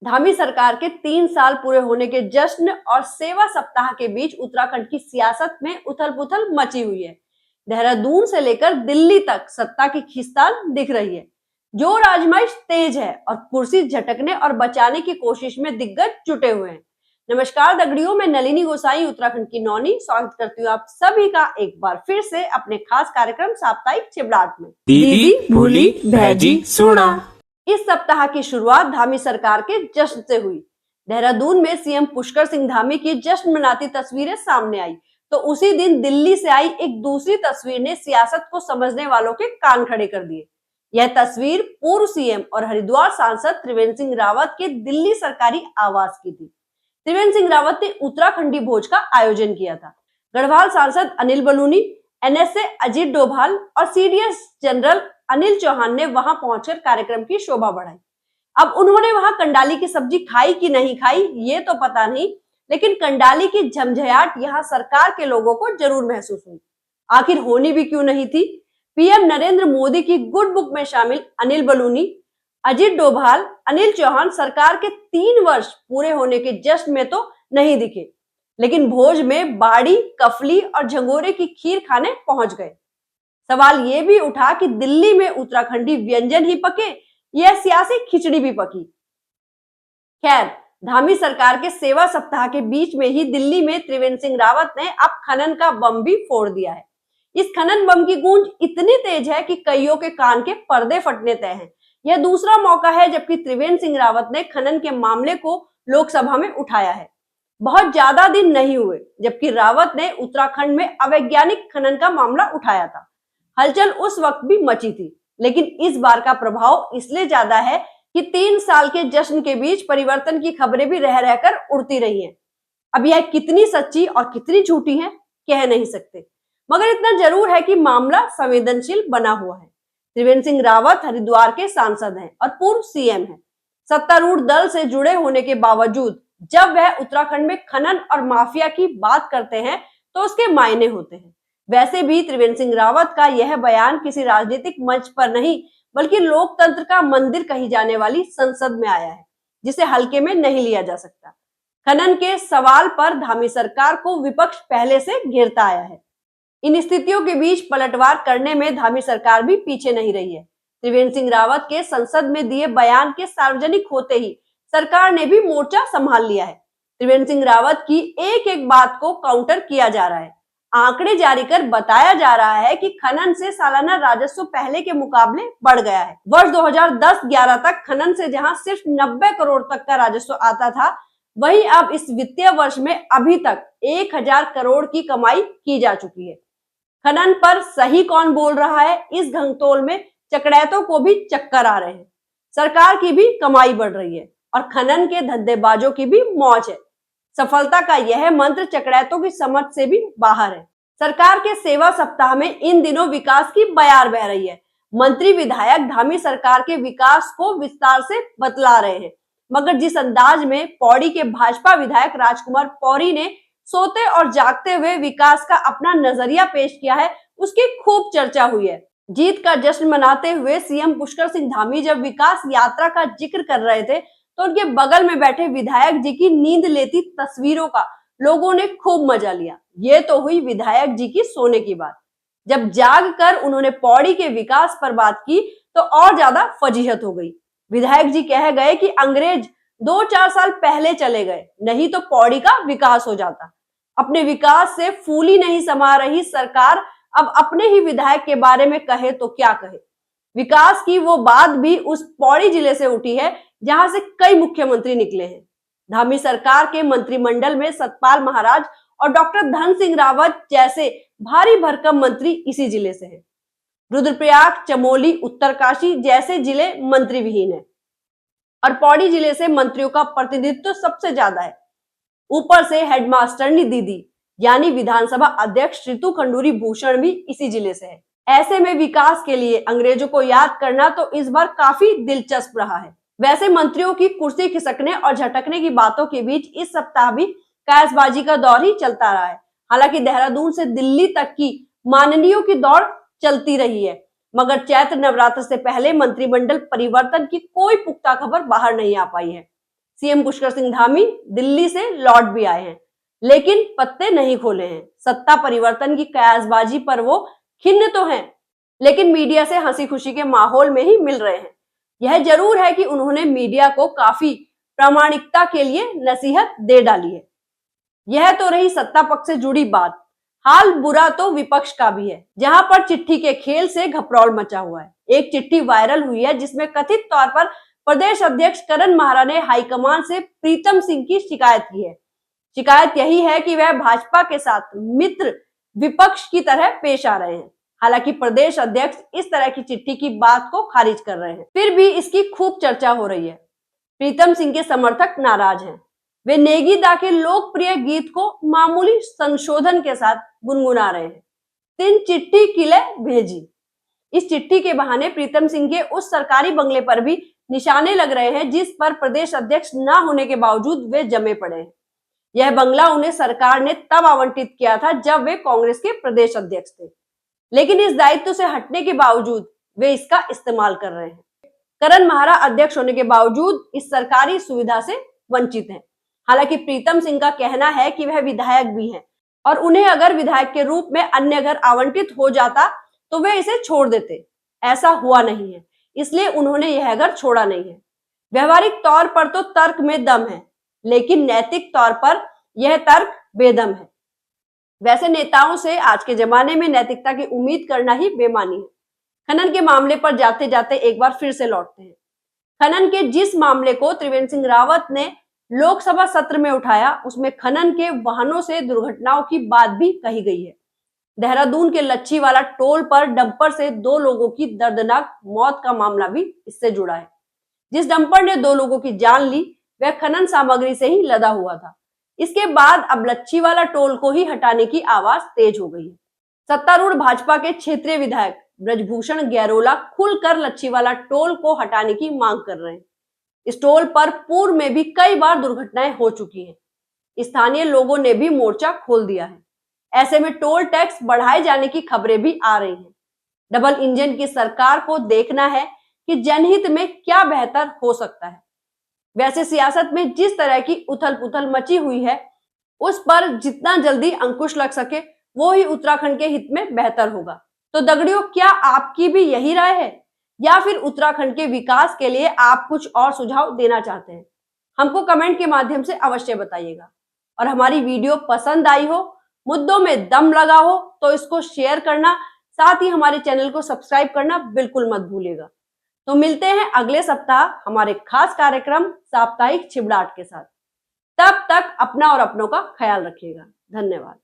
धामी सरकार के 3 साल पूरे होने के जश्न और सेवा सप्ताह के बीच उत्तराखंड की सियासत में उथल पुथल मची हुई है। देहरादून से लेकर दिल्ली तक सत्ता की खींचतान दिख रही है। जोर आजमाइश तेज है और कुर्सी झटकने और बचाने की कोशिश में दिग्गज जुटे हुए हैं। नमस्कार दगड़ियों, मैं नलिनी गोसाई उत्तराखंड की नौनी स्वागत करती हूँ आप सभी का एक बार फिर से अपने खास कार्यक्रम साप्ताहिक चिबड़ाट में। दीदी भूली भैजी सोना। इस सप्ताह की शुरुआत धामी सरकार के जश्न से हुई। देहरादून में सीएम पुष्कर सिंह धामी की जश्न मनाती तस्वीरें सामने आई, तो उसी दिन दिल्ली से आई एक दूसरी तस्वीर ने सियासत को समझने वालों के कान खड़े कर दिए। यह तस्वीर पूर्व सीएम और हरिद्वार सांसद त्रिवेंद्र सिंह रावत के दिल्ली सरकारी आवास की थी। त्रिवेंद्र सिंह रावत ने उत्तराखंडी भोज का आयोजन किया था। गढ़वाल सांसद अनिल बलूनी, एनएसए अजीत डोभाल और सीडीएस जनरल अनिल चौहान ने वहां पहुंचकर कार्यक्रम की शोभा बढ़ाई। अब उन्होंने वहां कंडाली की सब्जी खाई कि नहीं खाई ये तो पता नहीं, लेकिन कंडाली की झमझमाहट यहाँ सरकार के लोगों को जरूर महसूस हुई। आखिर होनी भी क्यों नहीं थी। पीएम नरेंद्र मोदी की गुड बुक में शामिल अनिल बलूनी, अजीत डोभाल, अनिल चौहान सरकार के 3 वर्ष पूरे होने के जश्न में तो नहीं दिखे, लेकिन भोज में बाड़ी, कफली और झंगोरे की खीर खाने पहुंच गए। सवाल ये भी उठा कि दिल्ली में उत्तराखंडी व्यंजन ही पके या सियासी खिचड़ी भी पकी। खैर, धामी सरकार के सेवा सप्ताह के बीच में ही दिल्ली में त्रिवेंद्र सिंह रावत ने अब खनन का बम भी फोड़ दिया है। इस खनन बम की गूंज इतनी तेज है कि कईयों के कान के पर्दे फटने तय हैं। यह दूसरा मौका है जबकि त्रिवेंद्र सिंह रावत ने खनन के मामले को लोकसभा में उठाया है। बहुत ज्यादा दिन नहीं हुए जबकि रावत ने उत्तराखंड में अवैज्ञानिक खनन का मामला उठाया था। हलचल उस वक्त भी मची थी, लेकिन इस बार का प्रभाव इसलिए ज्यादा है कि 3 साल के जश्न के बीच परिवर्तन की खबरें भी रह रहकर उड़ती रही हैं। अब यह कितनी सच्ची और कितनी झूठी है कह नहीं सकते, मगर इतना जरूर है कि मामला संवेदनशील बना हुआ है। त्रिवेंद्र सिंह रावत हरिद्वार के सांसद हैं और पूर्व सीएम हैं। सत्तारूढ़ दल से जुड़े होने के बावजूद जब वह उत्तराखंड में खनन और माफिया की बात करते हैं तो उसके मायने होते हैं। वैसे भी त्रिवेंद्र सिंह रावत का यह बयान किसी राजनीतिक मंच पर नहीं बल्कि लोकतंत्र का मंदिर कही जाने वाली संसद में आया है, जिसे हल्के में नहीं लिया जा सकता। खनन के सवाल पर धामी सरकार को विपक्ष पहले से घेरता आया है। इन स्थितियों के बीच पलटवार करने में धामी सरकार भी पीछे नहीं रही है। त्रिवेंद्र सिंह रावत के संसद में दिए बयान के सार्वजनिक होते ही सरकार ने भी मोर्चा संभाल लिया है। त्रिवेंद्र सिंह रावत की एक एक बात को काउंटर किया जा रहा है। आंकड़े जारी कर बताया जा रहा है कि खनन से सालाना राजस्व पहले के मुकाबले बढ़ गया है। वर्ष 2010-11 तक खनन से जहां सिर्फ 90 करोड़ तक का राजस्व आता था, वहीं अब इस वित्तीय वर्ष में अभी तक 1000 करोड़ की कमाई की जा चुकी है। खनन पर सही कौन बोल रहा है, इस घंटोल में चकड़ैतों को भी चक्कर आ रहे हैं। सरकार की भी कमाई बढ़ रही है और खनन के धंधेबाजों की भी मौज है। सफलता का यह मंत्र चकड़ैतों की समझ से भी बाहर है। सरकार के सेवा सप्ताह में इन दिनों विकास की बयार बह रही है। मंत्री विधायक धामी सरकार के विकास को विस्तार से बतला रहे हैं, मगर जिस अंदाज में पौड़ी के भाजपा विधायक राजकुमार पौरी ने सोते और जागते हुए विकास का अपना नजरिया पेश किया है, उसकी खूब चर्चा हुई है। जीत का जश्न मनाते हुए सीएम पुष्कर सिंह धामी जब विकास यात्रा का जिक्र कर रहे थे तो उनके बगल में बैठे विधायक जी की नींद लेती तस्वीरों का लोगों ने खूब मजा लिया। ये तो हुई विधायक जी की सोने की बात। जब जाग कर उन्होंने पौड़ी के विकास पर बात की तो और ज्यादा फजीहत हो गई। विधायक जी कह गए कि अंग्रेज 2-4 साल पहले चले गए, नहीं तो पौड़ी का विकास हो जाता। अपने विकास से फूली नहीं समा रही सरकार अब अपने ही विधायक के बारे में कहे तो क्या कहे। विकास की वो बात भी उस पौड़ी जिले से उठी है जहां से कई मुख्यमंत्री निकले हैं। धामी सरकार के मंत्रिमंडल में सतपाल महाराज और डॉक्टर धन सिंह रावत जैसे भारी भरकम मंत्री इसी जिले से हैं। रुद्रप्रयाग, चमोली, उत्तरकाशी जैसे जिले मंत्री विहीन है और पौड़ी जिले से मंत्रियों का प्रतिनिधित्व सबसे ज्यादा है। ऊपर से हेडमास्टरनी दीदी यानी विधानसभा अध्यक्ष ऋतु खंडूरी भूषण भी इसी जिले से है। ऐसे में विकास के लिए अंग्रेजों को याद करना तो इस बार काफी दिलचस्प रहा है। वैसे मंत्रियों की कुर्सी खिसकने और झटकने की बातों के बीच इस सप्ताह भी कैसबाजी का दौर ही चलता रहा है। हालांकि देहरादून से दिल्ली तक की माननीयों की दौड़ चलती रही है, मगर चैत्र नवरात्र से पहले मंत्रिमंडल परिवर्तन की कोई पुख्ता खबर बाहर नहीं आ पाई है। सीएम पुष्कर सिंह धामी दिल्ली से लौट भी आए हैं, लेकिन पत्ते नहीं खोले हैं। सत्ता परिवर्तन की कयासबाजी पर वो खिन्न तो हैं, लेकिन मीडिया से हंसी खुशी के माहौल में ही मिल रहे हैं। यह जरूर है कि उन्होंने मीडिया को काफी प्रामाणिकता के लिए नसीहत दे डाली है। यह तो रही सत्ता पक्ष से जुड़ी बात। हाल बुरा तो विपक्ष का भी है, जहां पर चिट्ठी के खेल से घपरौल मचा हुआ है। एक चिट्ठी वायरल हुई है जिसमें कथित तौर पर प्रदेश अध्यक्ष करण माहरा ने हाईकमान से प्रीतम सिंह की शिकायत की है। शिकायत यही है कि वह भाजपा के साथ मित्र विपक्ष की तरह पेश आ रहे हैं। हालांकि प्रदेश अध्यक्ष इस तरह की चिट्ठी की बात को खारिज कर रहे हैं, फिर भी इसकी खूब चर्चा हो रही है। प्रीतम सिंह के समर्थक नाराज हैं। वे नेगी दा के लोकप्रिय गीत को मामूली संशोधन के साथ गुनगुना रहे हैं। 3 चिट्ठी किले भेजी। इस चिट्ठी के बहाने प्रीतम सिंह के उस सरकारी बंगले पर भी निशाने लग रहे हैं जिस पर प्रदेश अध्यक्ष न होने के बावजूद वे जमे पड़े हैं। यह बंगला उन्हें सरकार ने तब आवंटित किया था जब वे कांग्रेस के प्रदेश अध्यक्ष थे, लेकिन इस दायित्व से हटने के बावजूद वे इसका इस्तेमाल कर रहे हैं। करण माहरा अध्यक्ष होने के बावजूद इस सरकारी सुविधा से वंचित हैं। हालांकि प्रीतम सिंह का कहना है कि वह विधायक भी हैं और उन्हें अगर विधायक के रूप में अन्य घर आवंटित हो जाता तो वे इसे छोड़ देते। ऐसा हुआ नहीं है, इसलिए उन्होंने यह घर छोड़ा नहीं है। व्यवहारिक तौर पर तो तर्क में दम है, लेकिन नैतिक तौर पर यह तर्क बेदम है। वैसे नेताओं से आज के जमाने में नैतिकता की उम्मीद करना ही बेमानी है। खनन के मामले पर जाते जाते एक बार फिर से लौटते हैं। खनन के जिस मामले को त्रिवेंद्र सिंह रावत ने लोकसभा सत्र में उठाया, उसमें खनन के वाहनों से दुर्घटनाओं की बात भी कही गई है। देहरादून के लच्छीवाला टोल पर डंपर से 2 लोगों की दर्दनाक मौत का मामला भी इससे जुड़ा है। जिस डंपर ने 2 लोगों की जान ली, वह खनन सामग्री से ही लदा हुआ था। इसके बाद अब लच्छीवाला टोल को ही हटाने की आवाज तेज हो गई है। सत्तारूढ़ भाजपा के क्षेत्रीय विधायक ब्रजभूषण गैरोला खुलकर लच्छीवाला टोल को हटाने की मांग कर रहे हैं। इस टोल पर पूर्व में भी कई बार दुर्घटनाएं हो चुकी हैं। स्थानीय लोगों ने भी मोर्चा खोल दिया है। ऐसे में टोल टैक्स बढ़ाए जाने की खबरें भी आ रही हैं। डबल इंजन की सरकार को देखना है कि जनहित में क्या बेहतर हो सकता है। वैसे सियासत में जिस तरह की उथल पुथल मची हुई है, उस पर जितना जल्दी अंकुश लग सके वो ही उत्तराखंड के हित में बेहतर होगा। तो दगड़ियों, क्या आपकी भी यही राय है या फिर उत्तराखंड के विकास के लिए आप कुछ और सुझाव देना चाहते हैं? हमको कमेंट के माध्यम से अवश्य बताइएगा। और हमारी वीडियो पसंद आई हो, मुद्दों में दम लगा हो तो इसको शेयर करना, साथ ही हमारे चैनल को सब्सक्राइब करना बिल्कुल मत भूलिएगा। तो मिलते हैं अगले सप्ताह हमारे खास कार्यक्रम साप्ताहिक चिबड़ाहट के साथ। तब तक अपना और अपनों का ख्याल रखिएगा। धन्यवाद।